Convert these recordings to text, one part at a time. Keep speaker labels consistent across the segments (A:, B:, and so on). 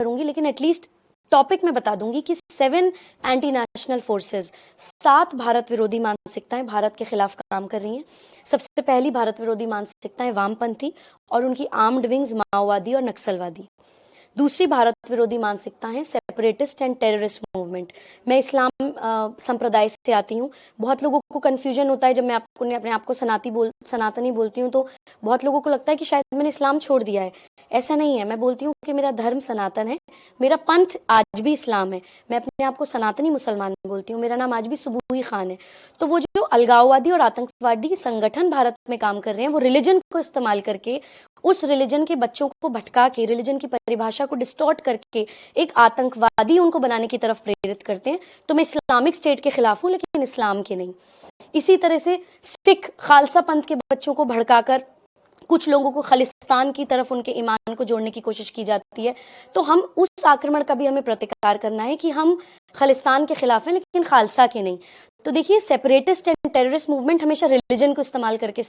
A: करूंगी, लेकिन at least topic में बता दूंगी कि 7 एंटी नेशनल फोर्सेस, 7 भारत विरोधी मानसिकताएं भारत के खिलाफ काम कर रही हैं। सबसे पहली भारत विरोधी मानसिकताएं वामपंथी और उनकी आर्म्ड विंग्स माओवादी और नक्सलवादी। दूसरी भारत विरोधी मानसिकता है सेपरेटिस्ट एंड टेररिस्ट मूवमेंट। मैं इस्लाम संप्रदाय से आती हूँ। बहुत लोगों को कंफ्यूजन होता है जब मैं अपने आप को सनातनी बोलती हूँ, तो बहुत लोगों को लगता है कि शायद मैंने इस्लाम छोड़ दिया है। ऐसा नहीं है। मैं बोलती हूँ कि मेरा धर्म सनातन है, मेरा पंथ आज भी इस्लाम है। मैं अपने आप को सनातनी मुसलमान बोलती हूँ। मेरा नाम आज भी सुबूही खान है। तो वो जो अलगाववादी और आतंकवादी संगठन भारत में काम कर रहे हैं, वो रिलीजन को इस्तेमाल करके, उस रिलीजन के बच्चों को भटका के, रिलीजन की परिभाषा को डिस्टॉर्ट करके एक आतंकवादी उनको बनाने की तरफ प्रेरित करते हैं। तो मैं इस्लामिक स्टेट के खिलाफ हूं, लेकिन इस्लाम के नहीं। इसी तरह से सिख खालसा पंथ के बच्चों को भड़काकर कुछ लोगों को खालिस्तान की तरफ उनके ईमान को जोड़ने की कोशिश की जाती है। तो हम उस आक्रमण का भी हमें प्रतिकार करना है कि हम खालिस्तान के खिलाफ हैं, लेकिन खालसा के नहीं। तो देखिए, सेपरेटिस्ट एंड टेररिस्ट मूवमेंट हमेशा रिलीजन को इस्तेमाल करके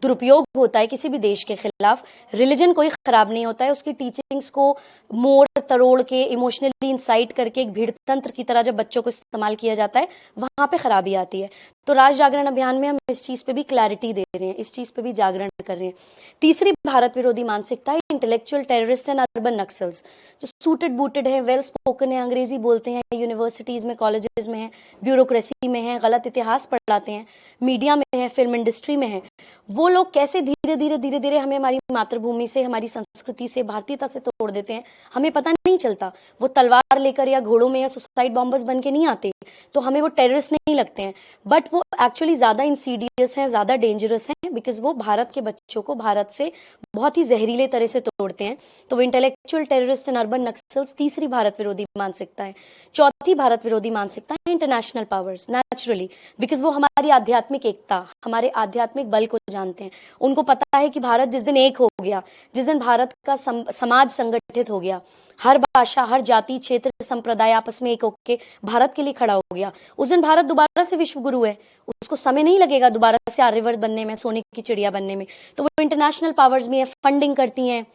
A: दुरुपयोग होता है किसी भी देश के खिलाफ। रिलीजन कोई खराब नहीं होता है, उसकी टीचिंग्स को मोड़ तरोड़ के, इमोशनली इंसाइट करके एक भीड़ तंत्र की तरह जब बच्चों को इस्तेमाल किया जाता है, वहां पे खराबी आती है। तो राज जागरण अभियान में हम इस चीज पे भी क्लैरिटी दे रहे हैं, इस चीज पे भी जागरण कर रहे हैं। तीसरी भारत विरोधी मानसिकता है intellectual terrorist and urban Naxals, जो सूटेड बूटेड है, वेल स्पोकन है, अंग्रेजी बोलते हैं, यूनिवर्सिटीज में, कॉलेजेस में है, ब्यूरोक्रेसी में है, गलत इतिहास पढ़ाते हैं, मीडिया में है, फिल्म इंडस्ट्री में है। वो लोग कैसे धीरे धीरे हमें हमारी मातृभूमि से, हमारी संस्कृति से, भारतीयता से तोड़ देते हैं, हमें पता नहीं चलता। वो तलवार लेकर या घोड़ों में या सुसाइड बॉम्बर्स बन के नहीं आते, तो हमें वो टेररिस्ट नहीं लगते हैं, बट वो एक्चुअली ज्यादा इंसीडियस हैं, ज्यादा डेंजरस हैं, बिकॉज वो भारत के बच्चों को भारत से बहुत ही जहरीले तरह से तोड़ते हैं। तो वो intellectual terrorist and urban Naxals तीसरी भारत विरोधी मानसिकता है। चौथी भारत विरोधी मानसिकता है इंटरनेशनल पावर्स, नेचुरली, बिकॉज वो हमारी आध्यात्मिक एकता, हमारे आध्यात्मिक बल को जानते हैं। उनको पता है कि भारत जिस दिन एक हो गया, जिस दिन भारत का समाज संगठित हो गया, हर भाषा, हर जाति, क्षेत्र, संप्रदाय आपस में एक होकर भारत के लिए खड़ा हो गया, उस दिन भारत दोबारा से विश्व गुरु है। उसको समय नहीं लगेगा दोबारा से आर्यवर्त बनने में, सोने की चिड़िया बनने में। तो वो इंटरनेशनल पावर्स भी है, फंडिंग करती हैं,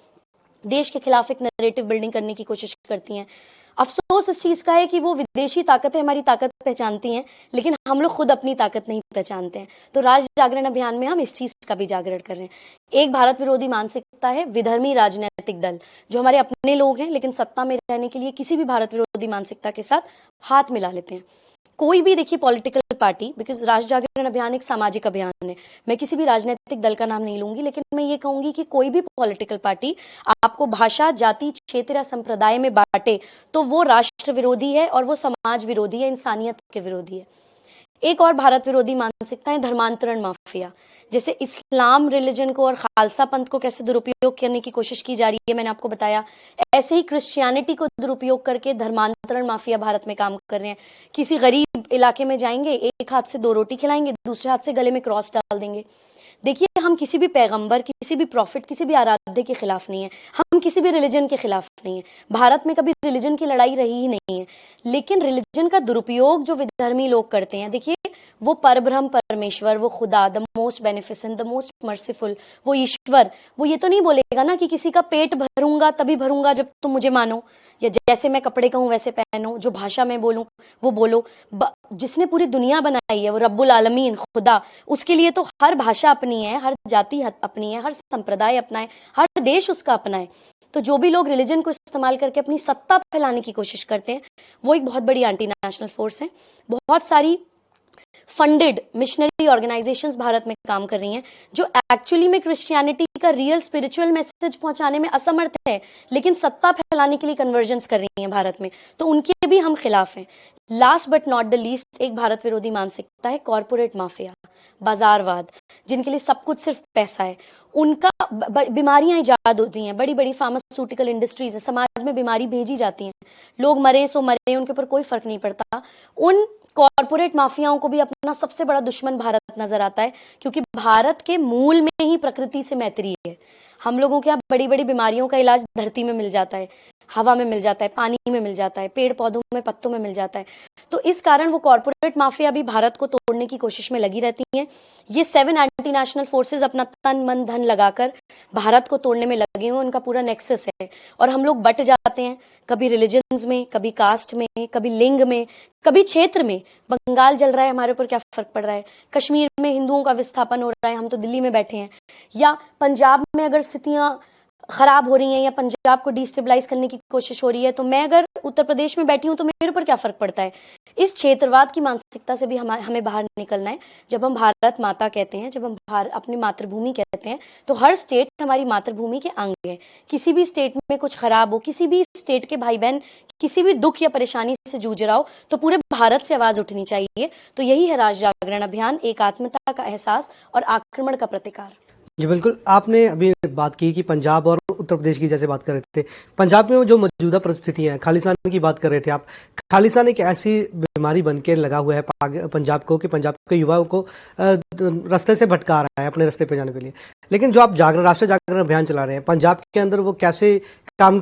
A: देश के खिलाफ एक नैरेटिव बिल्डिंग करने की कोशिश करती हैं। अफसोस इस चीज का है कि वो विदेशी ताकतें हमारी ताकत पहचानती हैं, लेकिन हम लोग खुद अपनी ताकत नहीं पहचानते हैं। तो राज जागरण अभियान में हम इस चीज का भी जागरण कर रहे हैं। एक भारत विरोधी मानसिकता है विधर्मी राजनीतिक दल, जो हमारे अपने लोग हैं, लेकिन सत्ता में रहने के लिए किसी भी भारत विरोधी मानसिकता के साथ हाथ मिला लेते हैं। कोई भी देखिए पॉलिटिकल पार्टी, बिकॉज राज जागरण अभियान एक सामाजिक अभियान है, मैं किसी भी राजनीतिक दल का नाम नहीं लूंगी, लेकिन मैं ये कहूंगी कि कोई भी पॉलिटिकल पार्टी आपको भाषा, जाति, क्षेत्र या संप्रदाय में बांटे तो वो राष्ट्र विरोधी है और वो समाज विरोधी है, इंसानियत के विरोधी है। एक और भारत विरोधी मानसिकता है धर्मांतरण माफिया। जैसे इस्लाम रिलीजन को और खालसा पंथ को कैसे दुरुपयोग करने की कोशिश की जा रही है, मैंने आपको बताया। ऐसे ही क्रिश्चियनिटी को दुरुपयोग करके धर्मांतरण माफिया भारत में काम कर रहे हैं। किसी गरीब इलाके में जाएंगे, एक हाथ से 2 रोटी खिलाएंगे, दूसरे हाथ से गले में क्रॉस डाल देंगे। देखिए, हम किसी भी पैगंबर, किसी भी प्रॉफिट, किसी भी आराध्य के खिलाफ नहीं है, हम किसी भी रिलीजन के खिलाफ नहीं है। भारत में कभी रिलीजन की लड़ाई रही ही नहीं है, लेकिन रिलीजन का दुरुपयोग जो विधर्मी लोग करते हैं, देखिए, वो परब्रह्म परमेश्वर, वो खुदा, the most beneficent, the most merciful, वो ईश्वर, वो ये तो नहीं बोलेगा ना कि किसी का पेट भरूंगा तभी भरूंगा जब तुम मुझे मानो, या जैसे मैं कपड़े कहूं वैसे पहनो, जो भाषा में बोलूं वो बोलो। जिसने पूरी दुनिया बनाई है वो रब्बुल आलमीन, खुदा, उसके लिए तो हर भाषा अपनी है, हर जाति अपनी है, हर संप्रदाय अपना है, हर देश उसका अपना है। तो जो भी लोग रिलीजन को इस्तेमाल करके अपनी सत्ता फैलाने की कोशिश करते हैं, वो एक बहुत बड़ी एंटी नेशनल फोर्स है। बहुत सारी फंडेड मिशनरी ऑर्गेनाइजेशंस भारत में काम कर रही हैं, जो एक्चुअली में क्रिश्चियनिटी का रियल स्पिरिचुअल मैसेज पहुंचाने में असमर्थ है, लेकिन सत्ता फैलाने के लिए कन्वर्जन्स कर रही हैं भारत में, तो उनके भी हम खिलाफ हैं। Last but not the least, एक भारत विरोधी मानसिकता है कॉर्पोरेट माफिया, बाजारवाद, जिनके लिए सब कुछ सिर्फ पैसा है। उनका बीमारियां इजाद होती हैं, बड़ी बड़ी फार्मास्यूटिकल इंडस्ट्रीज है, समाज में बीमारी भेजी जाती हैं, लोग मरे सो मरे, उनके ऊपर कोई फर्क नहीं पड़ता। उन कॉर्पोरेट माफियाओं को भी अपना सबसे बड़ा दुश्मन भारत नजर आता है, क्योंकि भारत के मूल में ही प्रकृति से मैत्री है। हम लोगों के यहाँ बड़ी बड़ी बीमारियों का इलाज धरती में मिल जाता है, हवा में मिल जाता है, पानी में मिल जाता है, पेड़ पौधों में, पत्तों में मिल जाता है। तो इस कारण वो कॉर्पोरेट माफिया भी भारत को तोड़ने की कोशिश में लगी रहती हैं। ये 7 एंटी नेशनल फोर्सेज अपना तन मन धन लगाकर भारत को तोड़ने में लगे हैं, उनका पूरा नेक्सस है। और हम लोग बट जाते हैं, कभी रिलीजन्स में, कभी कास्ट में, कभी लिंग में, कभी क्षेत्र में। बंगाल जल रहा है, हमारे ऊपर क्या फर्क पड़ रहा है? कश्मीर में हिंदुओं का विस्थापन हो रहा है, हम तो दिल्ली में बैठे हैं। या पंजाब में अगर स्थितियां खराब हो रही हैं या पंजाब को डिस्टेबलाइज करने की कोशिश हो रही है, तो मैं अगर उत्तर प्रदेश में बैठी हूं तो मेरे ऊपर क्या फर्क पड़ता है? इस क्षेत्रवाद की मानसिकता से भी हमें बाहर निकलना है। जब हम भारत माता कहते हैं, जब हम अपनी मातृभूमि कहते हैं, तो हर स्टेट हमारी मातृभूमि के अंग है। किसी भी स्टेट में कुछ खराब हो, किसी भी स्टेट के भाई बहन किसी भी दुख या परेशानी से जूझ रहा हो, तो पूरे भारत से आवाज उठनी चाहिए। तो यही है राष्ट्र जागरण अभियान, एकात्मता का एहसास और आक्रमण का प्रतिकार।
B: जी बिल्कुल, आपने अभी बात की कि पंजाब और उत्तर प्रदेश की जैसे बात कर रहे थे, पंजाब में जो मौजूदा परिस्थितियां हैं, खालिस्तान की बात कर रहे थे आप। खालिस्तान एक ऐसी बीमारी बन के लगा हुआ है पंजाब को कि पंजाब के युवाओं को रास्ते से भटका रहा है अपने रास्ते पे जाने के लिए। लेकिन जो आप राष्ट्रीय जागरण अभियान चला रहे हैं, पंजाब के अंदर वो कैसे काम